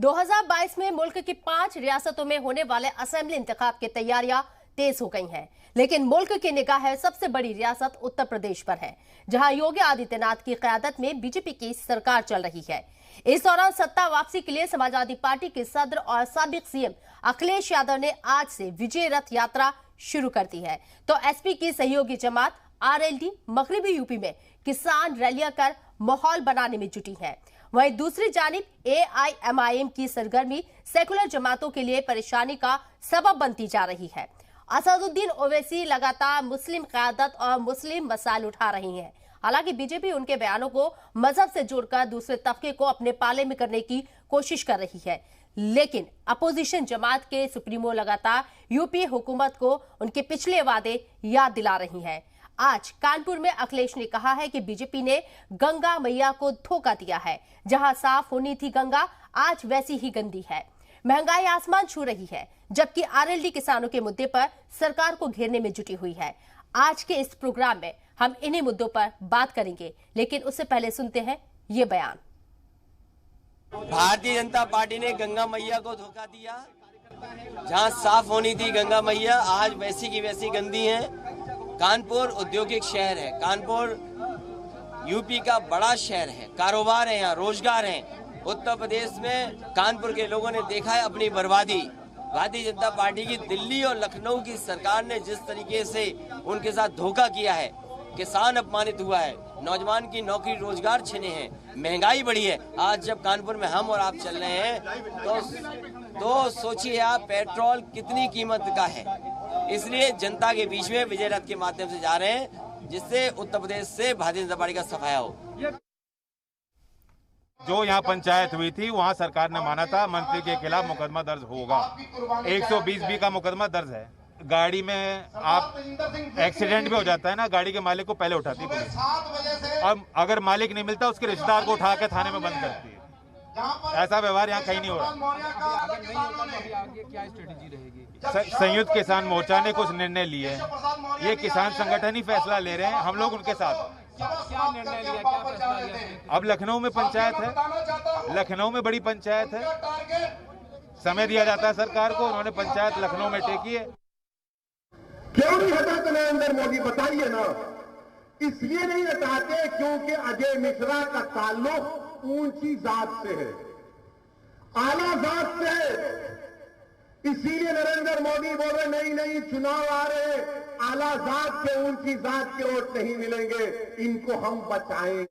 2022 में मुल्क की 5 रियासतों में होने वाले असेंबली इंतखाब की तैयारियां तेज हो गई हैं, लेकिन मुल्क की निगाह सबसे बड़ी रियासत उत्तर प्रदेश पर है, जहां योगी आदित्यनाथ की क़यादत में बीजेपी की सरकार चल रही है। इस दौरान सत्ता वापसी के लिए समाजवादी पार्टी के सदर और साबिक सीएम अखिलेश यादव ने आज से विजय रथ यात्रा शुरू कर दी है, तो एसपी की सहयोगी जमात आरएलडी मगरबी यूपी में किसान रैलियां कर माहौल बनाने में जुटी है। वहीं दूसरी जानिब एआईएमआईएम की सरगर्मी सेकुलर जमातों के लिए परेशानी का सबब बनती जा रही है। असदुद्दीन ओवैसी लगातार मुस्लिम क़यादत और मुस्लिम मसाइल उठा रही हैं। हालांकि बीजेपी उनके बयानों को मजहब से जोड़कर दूसरे तबके को अपने पाले में करने की कोशिश कर रही है, लेकिन अपोजिशन जमात के सुप्रीमो लगातार यूपीए हुकूमत को उनके पिछले वादे याद दिला रही हैं। आज कानपुर में अखिलेश ने कहा है कि बीजेपी ने गंगा मैया को धोखा दिया है। जहां साफ होनी थी गंगा, आज वैसी ही गंदी है। महंगाई आसमान छू रही है, जबकि आरएलडी किसानों के मुद्दे पर सरकार को घेरने में जुटी हुई है। आज के इस प्रोग्राम में हम इन्हीं मुद्दों पर बात करेंगे, लेकिन उससे पहले सुनते हैं ये बयान। भारतीय जनता पार्टी ने गंगा मैया को धोखा दिया। जहां साफ होनी थी गंगा मैया, आज वैसी की वैसी गंदी है। कानपुर औद्योगिक शहर है, कानपुर यूपी का बड़ा शहर है, कारोबार है, यहाँ रोजगार है। उत्तर प्रदेश में कानपुर के लोगों ने देखा है अपनी बर्बादी। भारतीय जनता पार्टी की दिल्ली और लखनऊ की सरकार ने जिस तरीके से उनके साथ धोखा किया है, किसान अपमानित हुआ है, नौजवान की नौकरी रोजगार छिने हैं, महंगाई बढ़ी है। आज जब कानपुर में हम और आप चल रहे हैं तो सोचिए आप पेट्रोल कितनी कीमत का है। इसलिए जनता के बीच में विजय रथ के माध्यम से जा रहे हैं, जिससे उत्तर प्रदेश से भारतीय जनता पार्टी का सफाया हो। जो यहाँ पंचायत हुई थी वहाँ सरकार ने माना था मंत्री के खिलाफ मुकदमा दर्ज होगा। 120B का मुकदमा दर्ज है। गाड़ी में आप एक्सीडेंट भी हो जाता है ना, गाड़ी के मालिक को पहले उठाती पुलिस, अब अगर मालिक नहीं मिलता उसके रिश्तेदार को उठा के थाने में बंद करती है। ऐसा व्यवहार यहाँ कहीं नहीं हो रहा। क्या स्ट्रेटेजी रहेगी? संयुक्त किसान मोर्चा ने कुछ निर्णय लिए हैं। ये किसान संगठन ही फैसला ले रहे हैं, हम लोग उनके साथ। क्या निर्णय लिया, क्या फैसला लिया? अब लखनऊ में पंचायत है, लखनऊ में बड़ी पंचायत है, समय दिया जाता है सरकार को। उन्होंने पंचायत लखनऊ में टेकी है। क्यों नहीं हटाते नरेंद्र मोदी, बताइए ना। इसलिए नहीं हटाते क्योंकि अजय मिश्रा का ताल्लुक ऊंची जात से है, आला जात से है। इसीलिए नरेंद्र मोदी बोल रहे नहीं नहीं चुनाव आ रहे, आला जात के ऊंची जात के वोट नहीं मिलेंगे, इनको हम बचाएंगे।